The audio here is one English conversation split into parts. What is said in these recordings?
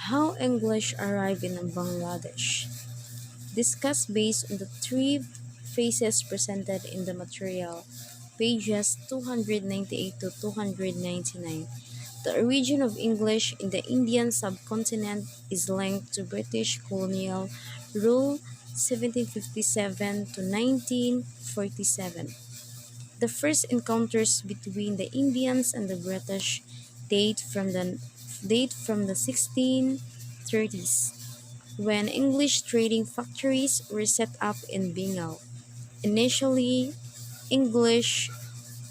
How English arrived in Bangladesh. Discussed based on the three phases presented in the material, pages 298 to 299. The origin of English in the Indian subcontinent is linked to British colonial rule 1757 to 1947. The first encounters between the Indians and the British date from the date from the 1630s, when English trading factories were set up in Bengal. Initially, English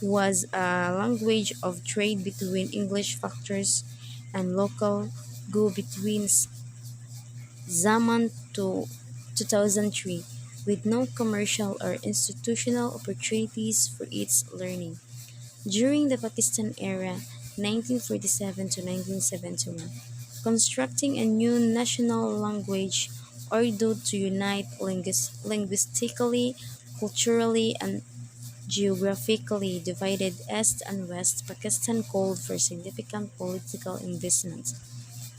was a language of trade between English factors and local go betweens Zaman to 2003, with no commercial or institutional opportunities for its learning. During the Pakistan era, 1947 to 1971, constructing a new national language Urdu to unite linguistically, culturally, and geographically divided East and West, Pakistan called for significant political investment.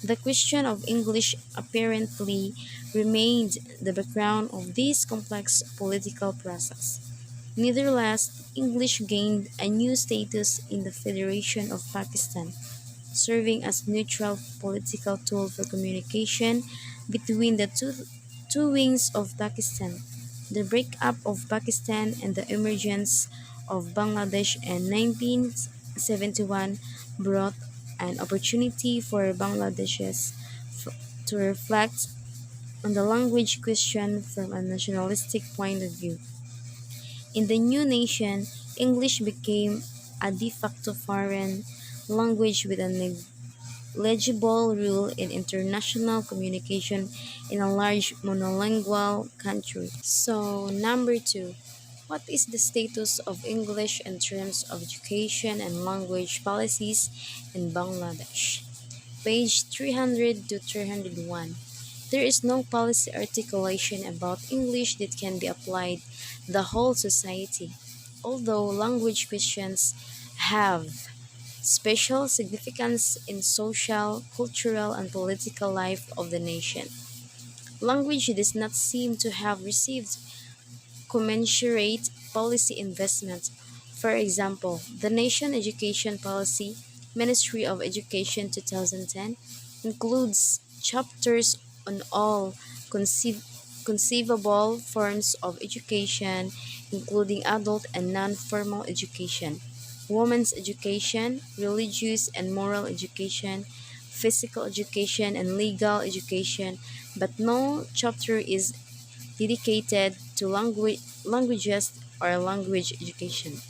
The question of English apparently remained the background of this complex political process. Nevertheless, English gained a new status in the Federation of Pakistan, serving as neutral political tool for communication between the two wings of Pakistan. The breakup of Pakistan and the emergence of Bangladesh in 1971 brought an opportunity for Bangladeshis to reflect on the language question from a nationalistic point of view. In the new nation, English became a de facto foreign language with a legible rule in international communication in a large monolingual country. So, number two, what is the status of English in terms of education and language policies in Bangladesh? Page 300 to 301. There is no policy articulation about English that can be applied the whole society, although language questions have special significance in social, cultural, and political life of the nation. Language does not seem to have received commensurate policy investment. For example, the Nation Education Policy, Ministry of Education 2010, includes chapters on all conceivable forms of education, including adult and non-formal education, women's education, religious and moral education, physical education, and legal education, but no chapter is dedicated to languages or language education.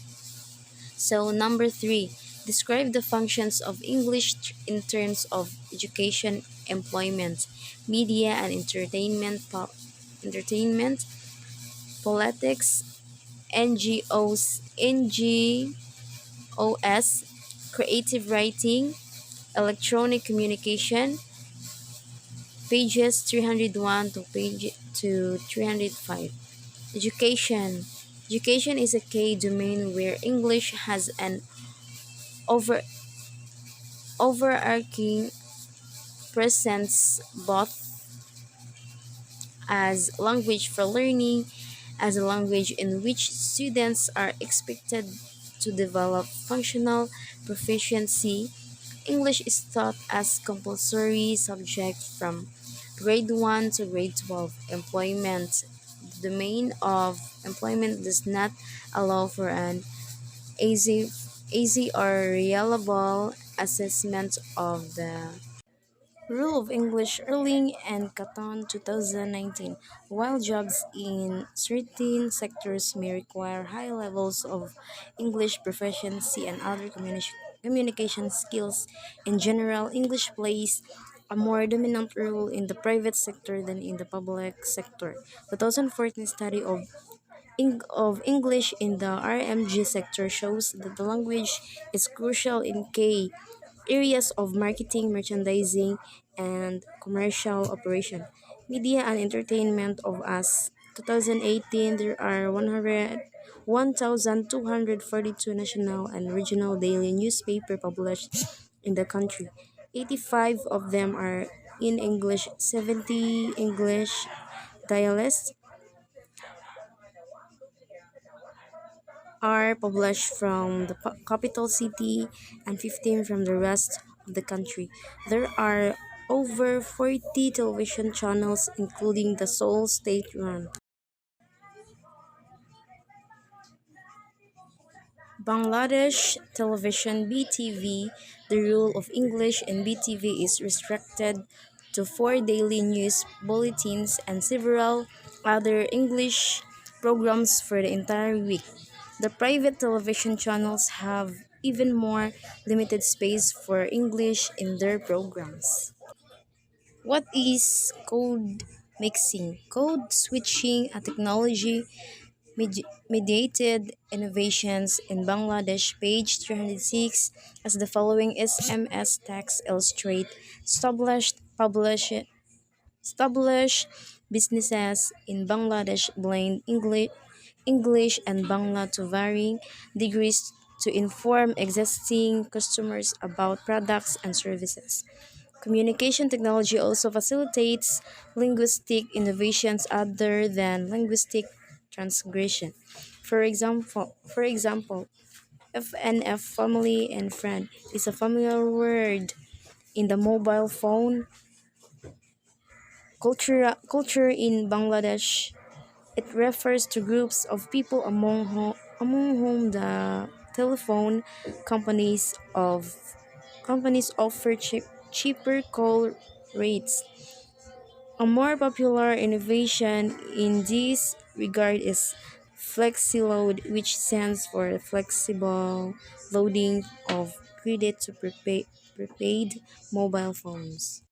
So, number three, describe the functions of English in terms of education, employment, media and entertainment, politics, NGOs, creative writing, electronic communication, pages 301 to 305. Education. Education is a key domain where English has an over, overarching presence both as language for learning, as a language in which students are expected to develop functional proficiency. English is taught as compulsory subject from grade 1 to grade 12. Employment. The domain of employment does not allow for an easy, easy or reliable assessment of the rule of English Erling and Caton 2019. While jobs in certain sectors may require high levels of English proficiency and other communication skills, in general, English plays a more dominant role in the private sector than in the public sector. 2014 study of English in the RMG sector shows that the language is crucial in key areas of marketing, merchandising, and commercial operation. Media and entertainment of us. 2018, there are 1,242 national and regional daily newspaper published in the country. 85 of them are in English, 70 English dialects are published from the capital city and 15 from the rest of the country. There are over 40 television channels, including the Seoul State run Bangladesh Television (BTV). The rule of English in BTV is restricted to four daily news bulletins and several other English programs for the entire week. The private television channels have even more limited space for English in their programs. What is code mixing? Code switching, a technology mediated innovations in Bangladesh. Page 306, as the following SMS text illustrate established businesses in Bangladesh blend English and Bangla to varying degrees to inform existing customers about products and services. Communication technology also facilitates linguistic innovations other than linguistic transgression. For example, FNF, family and friend, is a familiar word in the mobile phone culture in Bangladesh. It refers to groups of people among whom the telephone companies offer cheaper call rates. A more popular innovation in this regard is FlexiLoad, which stands for flexible loading of credit to prepaid mobile phones.